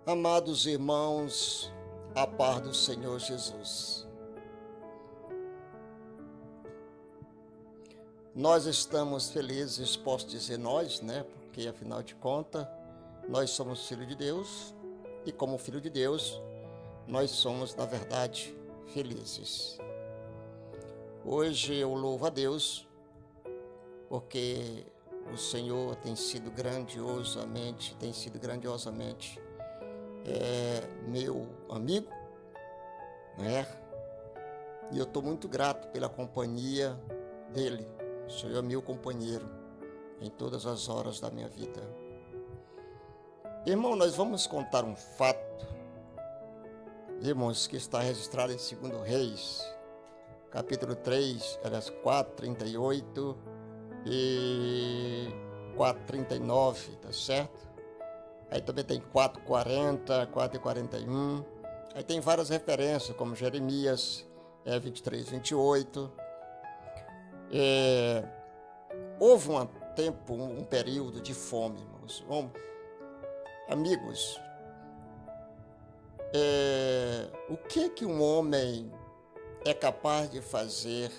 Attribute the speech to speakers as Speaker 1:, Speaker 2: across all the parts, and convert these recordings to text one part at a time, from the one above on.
Speaker 1: Amados irmãos, a paz do Senhor Jesus. Nós estamos felizes, posso dizer nós, Porque afinal de contas, nós somos filhos de Deus e como filho de Deus, nós somos, na verdade, felizes. Hoje eu louvo a Deus porque o Senhor tem sido grandiosamente meu amigo, E eu estou muito grato pela companhia dele. O Senhor é meu companheiro em todas as horas da minha vida. Irmão, nós vamos contar um fato, irmãos, que está registrado em 2 Reis, capítulo 3, 4:38 e 4:39, tá certo? Aí também tem 4:40, 4:41. Aí tem várias referências, como Jeremias 23, 28. Houve um período de fome, irmãos. Amigos, o que um homem é capaz de fazer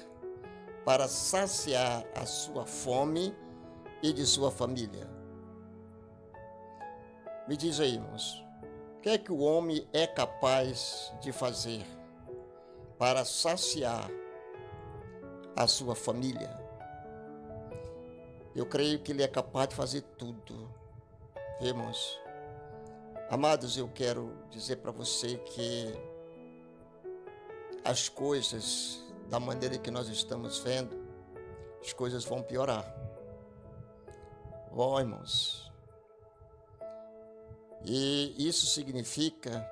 Speaker 1: para saciar a sua fome e de sua família? Me diz aí, irmãos, o que o homem é capaz de fazer para saciar a sua família? Eu creio que ele é capaz de fazer tudo, irmãos. Amados, eu quero dizer para você que as coisas, da maneira que nós estamos vendo, as coisas vão piorar. Irmãos. E isso significa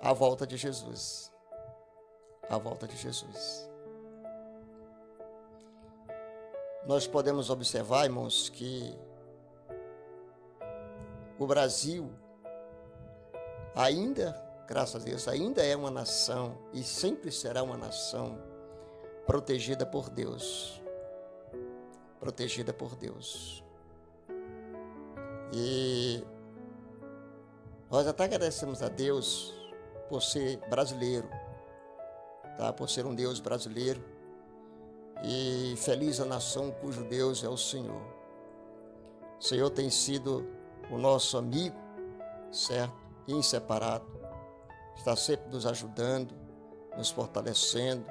Speaker 1: a volta de Jesus. A volta de Jesus. Nós podemos observar, irmãos, que o Brasil ainda, graças a Deus, ainda é uma nação e sempre será uma nação protegida por Deus. Protegida por Deus. E nós até agradecemos a Deus por ser brasileiro, por ser um Deus brasileiro, e feliz a nação cujo Deus é o Senhor. O Senhor tem sido o nosso amigo, certo? Inseparável, está sempre nos ajudando, nos fortalecendo,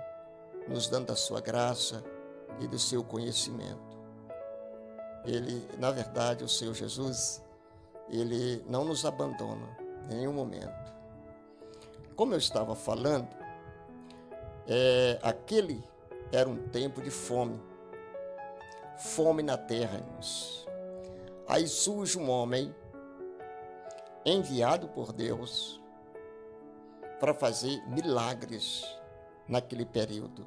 Speaker 1: nos dando a sua graça e do seu conhecimento. Ele, na verdade, o Senhor Jesus, Ele não nos abandona em nenhum momento. Como eu estava falando, aquele era um tempo de fome. Fome na terra, irmãos. Aí surge um homem enviado por Deus para fazer milagres naquele período.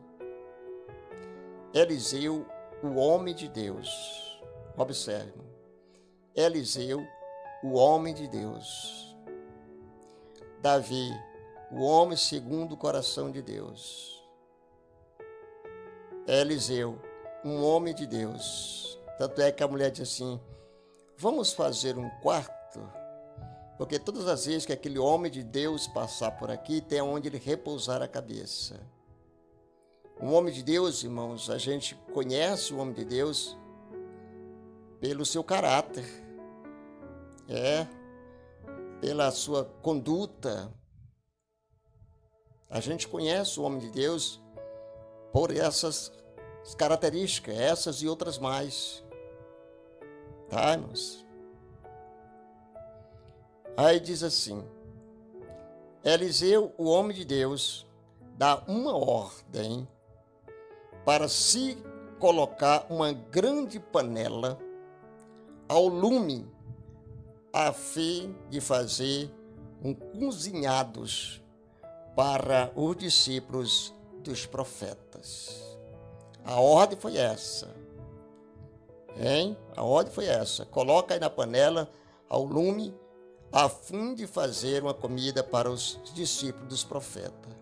Speaker 1: Eliseu, o homem de Deus. Observe. Eliseu, o homem de Deus. Davi, o homem segundo o coração de Deus. Eliseu, um homem de Deus. Tanto é que a mulher disse assim: vamos fazer um quarto, porque todas as vezes que aquele homem de Deus passar por aqui, tem onde ele repousar a cabeça. Um homem de Deus, irmãos, a gente conhece o homem de Deus pelo seu caráter, pela sua conduta. A gente conhece o homem de Deus por essas características, essas e outras mais. Tá, irmãos? Aí diz assim: Eliseu, o homem de Deus, dá uma ordem para se colocar uma grande panela ao lume, a fim de fazer cozinhados para os discípulos dos profetas. A ordem foi essa. A ordem foi essa. Coloca aí na panela, ao lume, a fim de fazer uma comida para os discípulos dos profetas.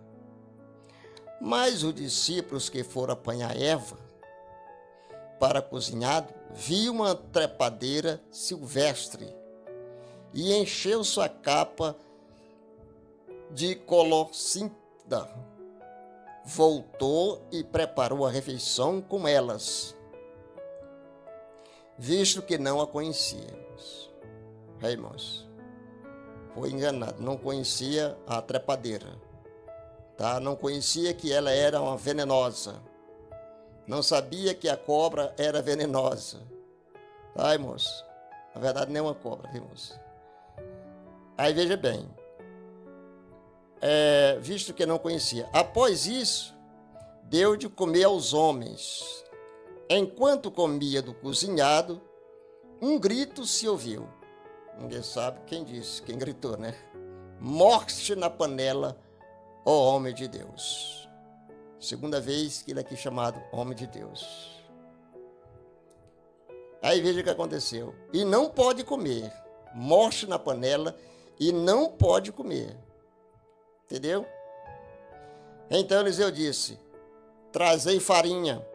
Speaker 1: Mas os discípulos que foram apanhar erva para cozinhado, viu uma trepadeira silvestre e encheu sua capa de colocida. Voltou e preparou a refeição com elas, visto que não a conhecíamos. Irmãos, foi enganado, não conhecia a trepadeira, tá? Não conhecia que ela era uma venenosa, não sabia que a cobra era venenosa, tá, irmãos? Na verdade, nem uma cobra, irmãos. Aí veja bem, visto que não conhecia. Após isso, deu de comer aos homens. Enquanto comia do cozinhado, um grito se ouviu. Ninguém sabe quem disse, quem gritou, né? Morte na panela, ó homem de Deus. Segunda vez que ele é aqui chamado homem de Deus. Aí veja o que aconteceu. E não pode comer. Morte na panela e não pode comer. Entendeu? Então Eliseu disse: trazei farinha.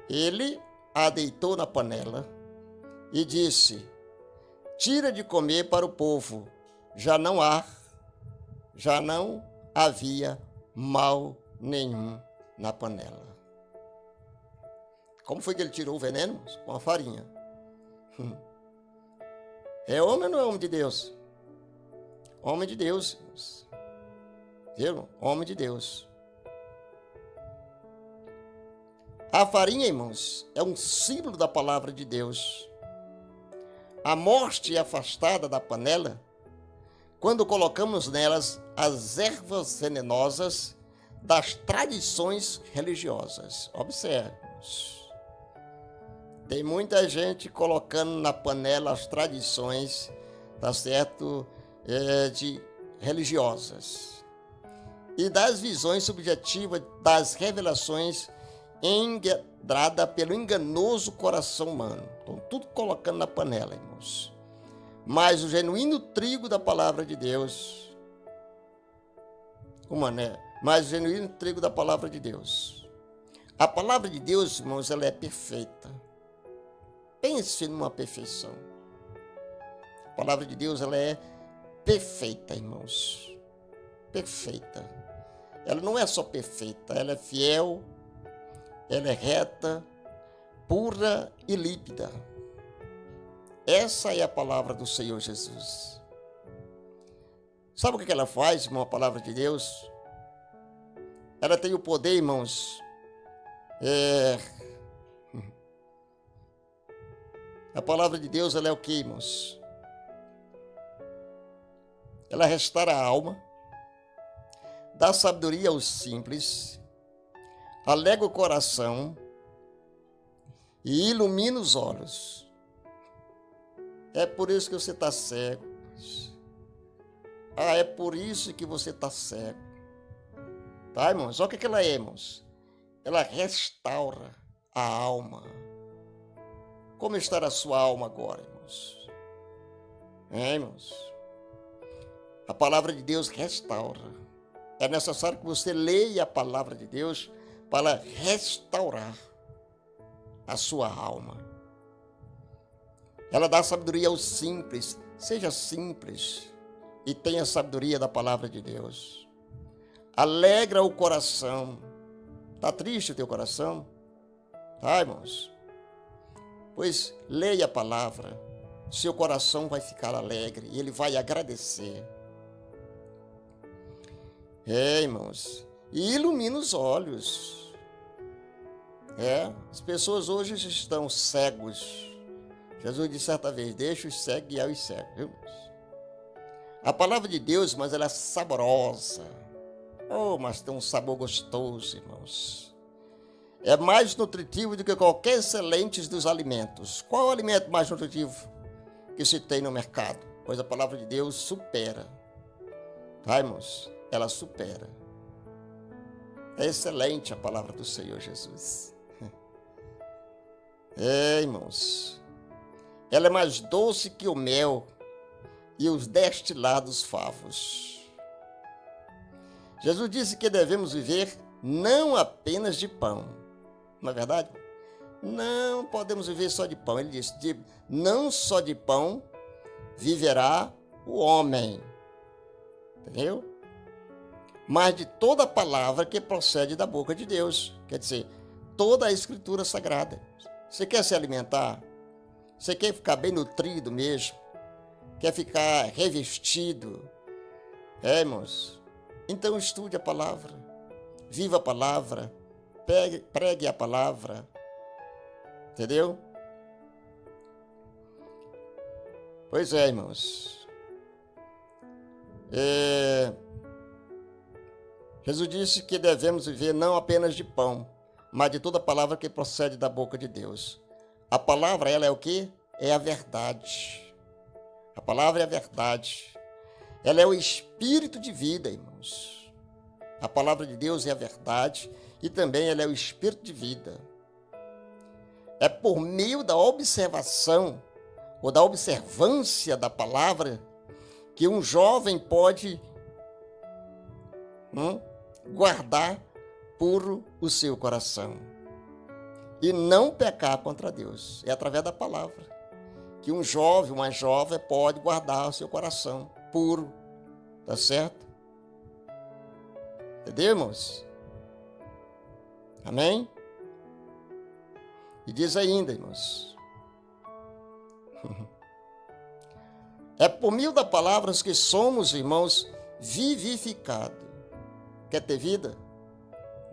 Speaker 1: Ele a deitou na panela e disse: tira de comer para o povo. Já não havia mal nenhum na panela. Como foi que ele tirou o veneno? Com a farinha. É homem ou não é homem de Deus? Homem de Deus. Viram? Homem de Deus. A farinha, irmãos, é um símbolo da palavra de Deus. A morte é afastada da panela quando colocamos nelas as ervas venenosas das tradições religiosas. Observe-nos. Tem muita gente colocando na panela as tradições, tá certo, de religiosas. E das visões subjetivas das revelações engendrada pelo enganoso coração humano. Estão tudo colocando na panela, irmãos. Mas o genuíno trigo da palavra de Deus, mas o genuíno trigo da palavra de Deus. A palavra de Deus, irmãos, ela é perfeita. Pense numa perfeição. A palavra de Deus, ela é perfeita, irmãos. Perfeita. Ela não é só perfeita, ela é fiel, ela é reta, pura e límpida. Essa é a palavra do Senhor Jesus. Sabe o que ela faz, irmão, a palavra de Deus? Ela tem o poder, irmãos, a palavra de Deus, ela é o que, irmãos? Ela restaura a alma, dá sabedoria aos simples, alega o coração e ilumina os olhos. É por isso que você está cego. É por isso que você está cego. Tá, irmãos? Olha o que ela é, irmãos. Ela restaura a alma. Como está a sua alma agora, irmãos? Irmãos? A palavra de Deus restaura. É necessário que você leia a palavra de Deus para restaurar a sua alma. Ela dá sabedoria aos simples. Seja simples e tenha sabedoria da palavra de Deus. Alegra o coração. Está triste o teu coração? Tá, irmãos? Pois leia a palavra. Seu coração vai ficar alegre e ele vai agradecer. Irmãos, e ilumina os olhos. As pessoas hoje estão cegos. Jesus disse certa vez: deixa os cegos guiar os cegos. Viu? A palavra de Deus, mas ela é saborosa. Oh, mas tem um sabor gostoso, irmãos. É mais nutritivo do que qualquer excelente dos alimentos. Qual é o alimento mais nutritivo que se tem no mercado? Pois a palavra de Deus supera. Tá, irmãos? Ela supera. É excelente a palavra do Senhor Jesus. Irmãos. Ela é mais doce que o mel e os destilados favos. Jesus disse que devemos viver não apenas de pão. Não é verdade? Não podemos viver só de pão. Ele disse, não só de pão, viverá o homem. Entendeu? Mas de toda a palavra que procede da boca de Deus. Quer dizer, toda a Escritura Sagrada. Você quer se alimentar? Você quer ficar bem nutrido mesmo? Quer ficar revestido? Irmãos, então estude a palavra, viva a palavra, pregue a palavra, entendeu? Pois é, irmãos. Jesus disse que devemos viver não apenas de pão, mas de toda palavra que procede da boca de Deus. A palavra, ela é o quê? É a verdade. A palavra é a verdade. Ela é o espírito de vida, irmãos. A palavra de Deus é a verdade e também ela é o espírito de vida. É por meio da observação ou da observância da palavra que um jovem pode guardar puro o seu coração e não pecar contra Deus. É através da palavra que um jovem, uma jovem pode guardar o seu coração puro, tá certo? Entendeu, irmãos? Amém? E diz ainda, irmãos, é por meio da palavra que somos, irmãos, vivificados. Quer ter vida?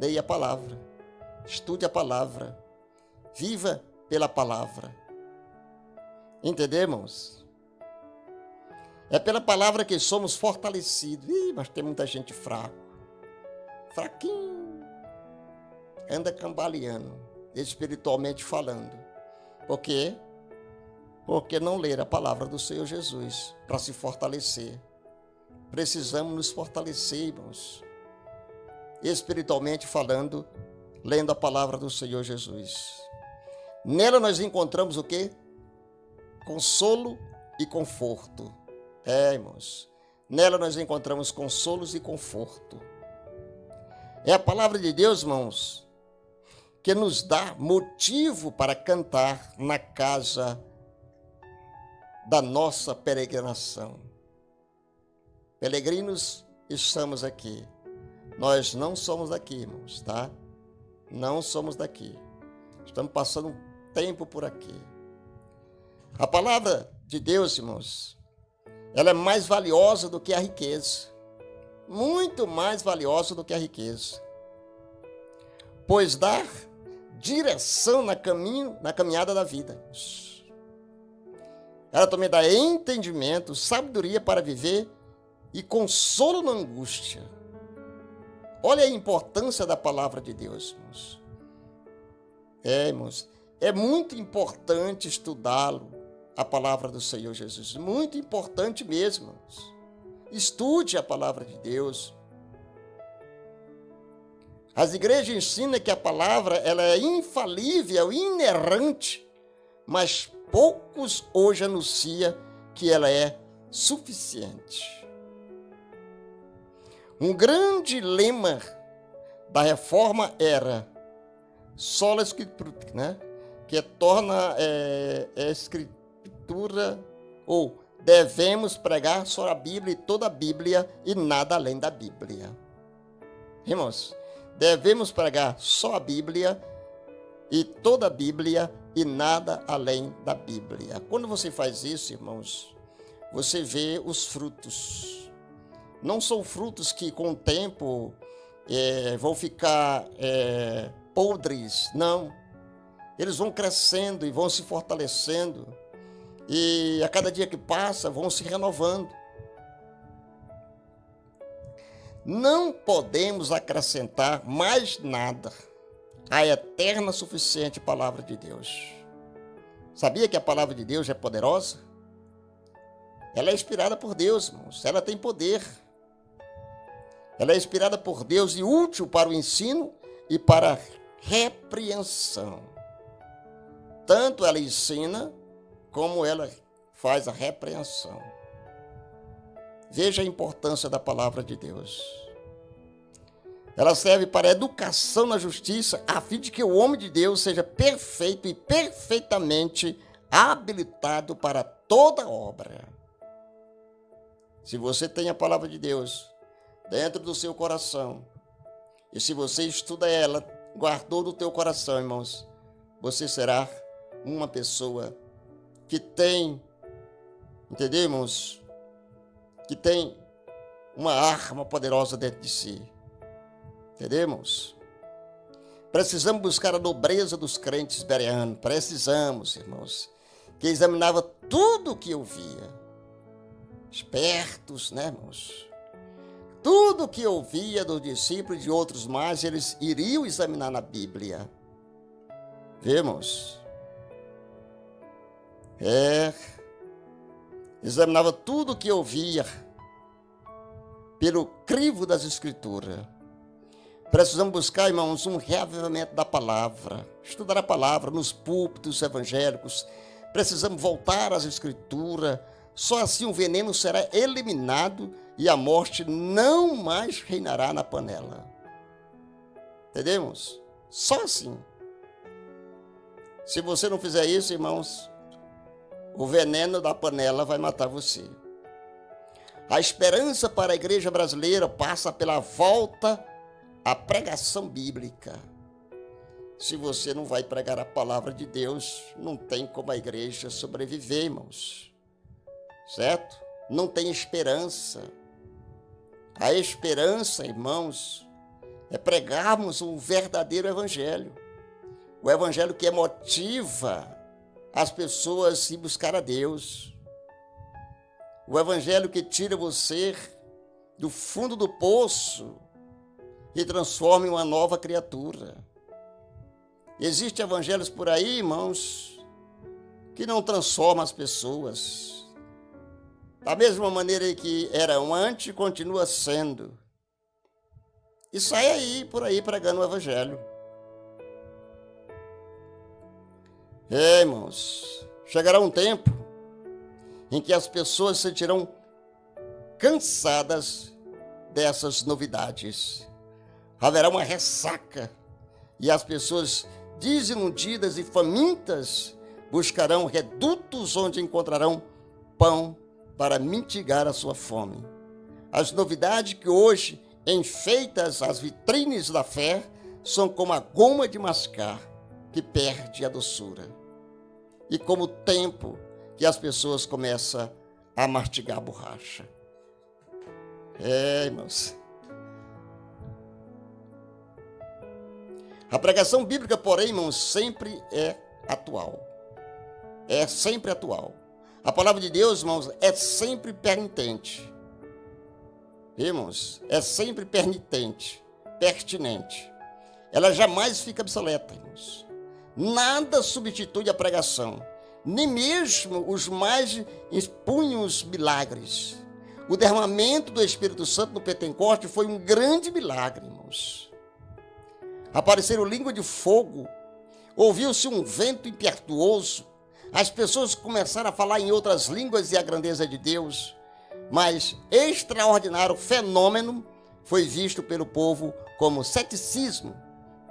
Speaker 1: Leia a palavra, estude a palavra, viva pela palavra. Entendeu, irmãos? É pela palavra que somos fortalecidos. Mas tem muita gente fraquinho, anda cambaleando, espiritualmente falando. Por quê? Porque não ler a palavra do Senhor Jesus para se fortalecer. Precisamos nos fortalecer, irmãos, espiritualmente falando, lendo a palavra do Senhor Jesus. Nela nós encontramos o quê? Consolo e conforto. Irmãos, nela nós encontramos consolos e conforto. É a palavra de Deus, irmãos, que nos dá motivo para cantar na casa da nossa peregrinação. Peregrinos, estamos aqui. Nós não somos daqui, irmãos, tá? Não somos daqui. Estamos passando um tempo por aqui. A palavra de Deus, irmãos, ela é mais valiosa do que a riqueza. Muito mais valiosa do que a riqueza. Pois dá direção na caminhada da vida. Ela também dá entendimento, sabedoria para viver e consolo na angústia. Olha a importância da palavra de Deus, irmãos. Irmãos, é muito importante estudá-lo, a palavra do Senhor Jesus. Muito importante mesmo, irmãos. Estude a palavra de Deus. As igrejas ensinam que a palavra ela é infalível, inerrante, mas poucos hoje anunciam que ela é suficiente. Um grande lema da reforma era sola escritura, né? Que torna escritura, ou devemos pregar só a Bíblia e toda a Bíblia e nada além da Bíblia. Irmãos, devemos pregar só a Bíblia e toda a Bíblia e nada além da Bíblia. Quando você faz isso, irmãos, você vê os frutos. Não são frutos que com o tempo vão ficar podres, não. Eles vão crescendo e vão se fortalecendo. E a cada dia que passa, vão se renovando. Não podemos acrescentar mais nada à eterna suficiente palavra de Deus. Sabia que a palavra de Deus é poderosa? Ela é inspirada por Deus, irmãos. Ela tem poder. Ela é inspirada por Deus e útil para o ensino e para a repreensão. Tanto ela ensina, como ela faz a repreensão. Veja a importância da palavra de Deus. Ela serve para a educação na justiça, a fim de que o homem de Deus seja perfeito e perfeitamente habilitado para toda obra. Se você tem a palavra de Deus dentro do seu coração, e se você estuda ela, guardou no teu coração, irmãos, você será uma pessoa que tem, entendeu, irmãos? Que tem uma arma poderosa dentro de si. Entendeu, irmãos? Precisamos buscar a nobreza dos crentes bereanos. Precisamos, irmãos, que examinava tudo o que eu via. Espertos, né, irmãos? Tudo o que eu via dos discípulos e de outros mais, eles iriam examinar na Bíblia. Vemos? Examinava tudo o que eu via pelo crivo das Escrituras. Precisamos buscar, irmãos, um reavivamento da palavra, estudar a palavra nos púlpitos evangélicos. Precisamos voltar às Escrituras. Só assim o veneno será eliminado e a morte não mais reinará na panela. Entendemos? Só assim. Se você não fizer isso, irmãos, o veneno da panela vai matar você. A esperança para a igreja brasileira passa pela volta à pregação bíblica. Se você não vai pregar a palavra de Deus, não tem como a igreja sobreviver, irmãos. Certo? Não tem esperança. A esperança, irmãos, é pregarmos um verdadeiro evangelho. O evangelho que motiva as pessoas a buscar a Deus. O evangelho que tira você do fundo do poço e transforma em uma nova criatura. Existem evangelhos por aí, irmãos, que não transformam as pessoas. Da mesma maneira que eram antes, continua sendo. E sai aí, por aí, pregando o evangelho. Irmãos, chegará um tempo em que as pessoas se sentirão cansadas dessas novidades. Haverá uma ressaca e as pessoas desiludidas e famintas buscarão redutos onde encontrarão pão para mitigar a sua fome. As novidades que hoje enfeitam as vitrines da fé são como a goma de mascar que perde a doçura. E como o tempo que as pessoas começam a mastigar a borracha. Irmãos. A pregação bíblica, porém, irmãos, sempre é atual. É sempre atual. A palavra de Deus, irmãos, é sempre pertinente. Irmãos, é sempre pertinente. Ela jamais fica obsoleta, irmãos. Nada substitui a pregação. Nem mesmo os mais expunhos milagres. O derramamento do Espírito Santo no Pentecoste foi um grande milagre, irmãos. Apareceram línguas de fogo, ouviu-se um vento impetuoso, as pessoas começaram a falar em outras línguas e a grandeza de Deus, mas extraordinário fenômeno foi visto pelo povo como ceticismo,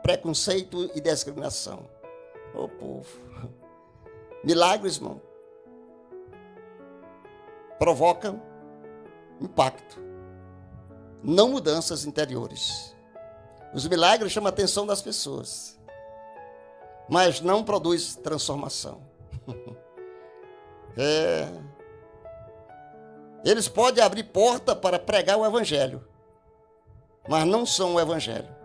Speaker 1: preconceito e discriminação. Ô povo, milagres, irmão, provocam impacto, não mudanças interiores. Os milagres chamam a atenção das pessoas, mas não produz transformação. Eles podem abrir porta para pregar o evangelho, mas não são o evangelho.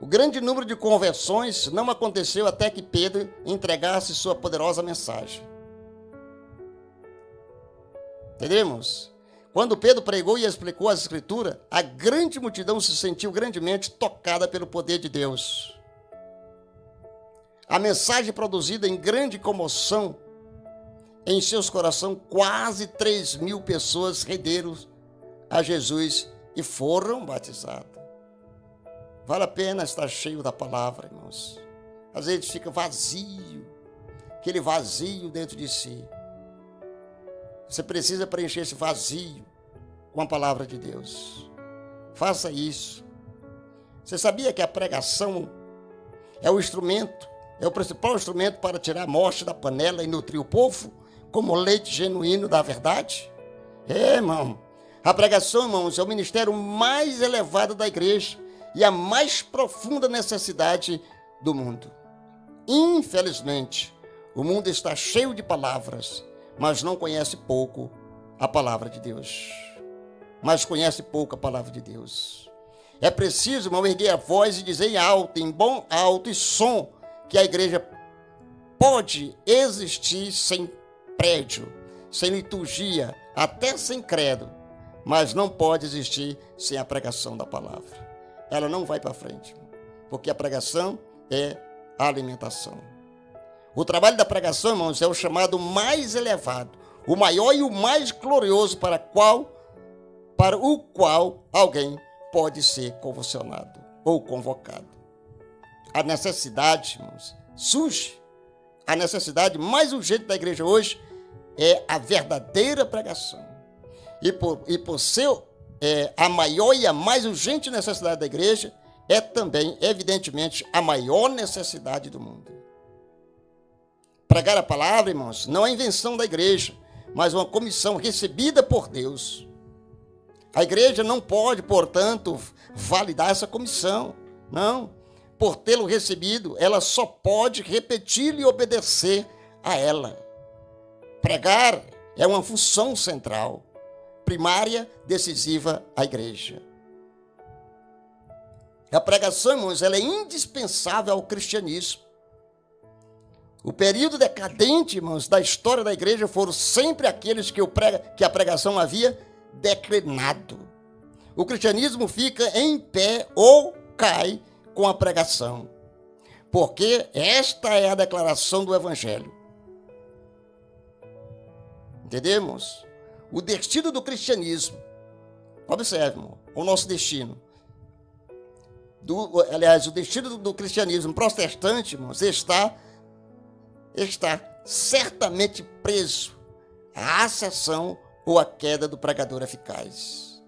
Speaker 1: O grande número de conversões não aconteceu até que Pedro entregasse sua poderosa mensagem. Entendemos? Quando Pedro pregou e explicou as Escrituras, a grande multidão se sentiu grandemente tocada pelo poder de Deus. A mensagem produzida em grande comoção em seus corações, quase 3.000 pessoas renderam a Jesus e foram batizadas. Vale a pena estar cheio da palavra, irmãos. Às vezes fica vazio, aquele vazio dentro de si. Você precisa preencher esse vazio com a palavra de Deus. Faça isso. Você sabia que a pregação é o instrumento, é o principal instrumento para tirar a morte da panela e nutrir o povo como leite genuíno da verdade? Irmão, a pregação, irmãos, é o ministério mais elevado da igreja e a mais profunda necessidade do mundo. Infelizmente, o mundo está cheio de palavras, mas não conhece pouco a palavra de Deus. É preciso, irmão, erguer a voz e dizer em bom alto e som, que a igreja pode existir sem prédio, sem liturgia, até sem credo, mas não pode existir sem a pregação da palavra. Ela não vai para frente, porque a pregação é a alimentação. O trabalho da pregação, irmãos, é o chamado mais elevado, o maior e o mais glorioso para o qual alguém pode ser convulsionado ou convocado. A necessidade, irmãos, surge. A necessidade mais urgente da igreja hoje é a verdadeira pregação. E por ser a maior e a mais urgente necessidade da igreja, é também, evidentemente, a maior necessidade do mundo. Pregar a palavra, irmãos, não é invenção da igreja, mas uma comissão recebida por Deus. A igreja não pode, portanto, validar essa comissão. Não. Por tê-lo recebido, ela só pode repetir e obedecer a ela. Pregar é uma função central, primária, decisiva à igreja. A pregação, irmãos, ela é indispensável ao cristianismo. O período decadente, irmãos, da história da igreja foram sempre aqueles que a pregação havia declinado. O cristianismo fica em pé ou cai com a pregação, porque esta é a declaração do evangelho. Entendemos? O destino do cristianismo, observe, irmão, o nosso destino. O destino do cristianismo protestante, irmãos, está certamente preso à ascensão ou à queda do pregador eficaz.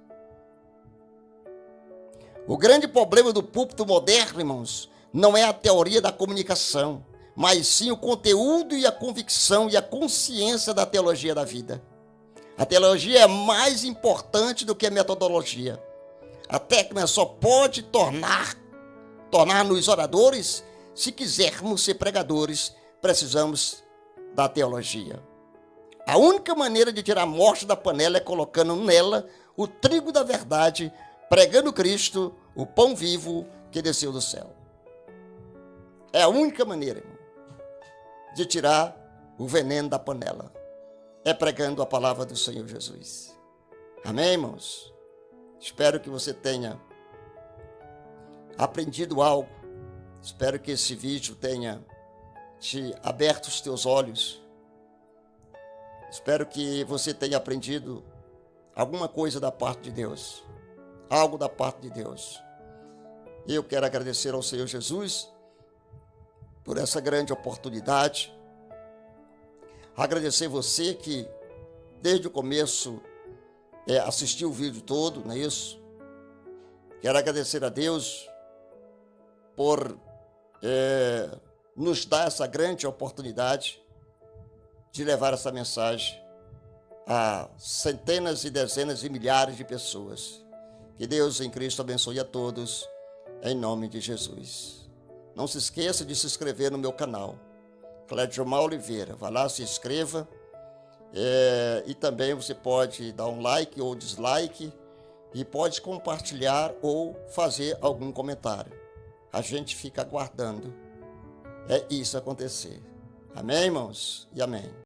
Speaker 1: O grande problema do púlpito moderno, irmãos, não é a teoria da comunicação, mas sim o conteúdo e a convicção e a consciência da teologia da vida. A teologia é mais importante do que a metodologia. A técnica só pode tornar-nos oradores se quisermos ser pregadores. Precisamos da teologia. A única maneira de tirar a morte da panela é colocando nela o trigo da verdade, pregando Cristo, o pão vivo que desceu do céu. É a única maneira, irmão, de tirar o veneno da panela. É pregando a palavra do Senhor Jesus. Amém, irmãos? Espero que você tenha aprendido algo. Espero que esse vídeo tenha te aberto os teus olhos. Espero que você tenha aprendido alguma coisa da parte de Deus. Algo da parte de Deus. Eu quero agradecer ao Senhor Jesus por essa grande oportunidade. Agradecer você que desde o começo assistiu o vídeo todo, não é isso? Quero agradecer a Deus por nos dar essa grande oportunidade de levar essa mensagem a centenas e dezenas e milhares de pessoas. Que Deus em Cristo abençoe a todos, em nome de Jesus. Não se esqueça de se inscrever no meu canal, Clédiomar Oliveira. Vá lá, se inscreva. E também você pode dar um like ou dislike e pode compartilhar ou fazer algum comentário. A gente fica aguardando isso acontecer. Amém, irmãos? E amém.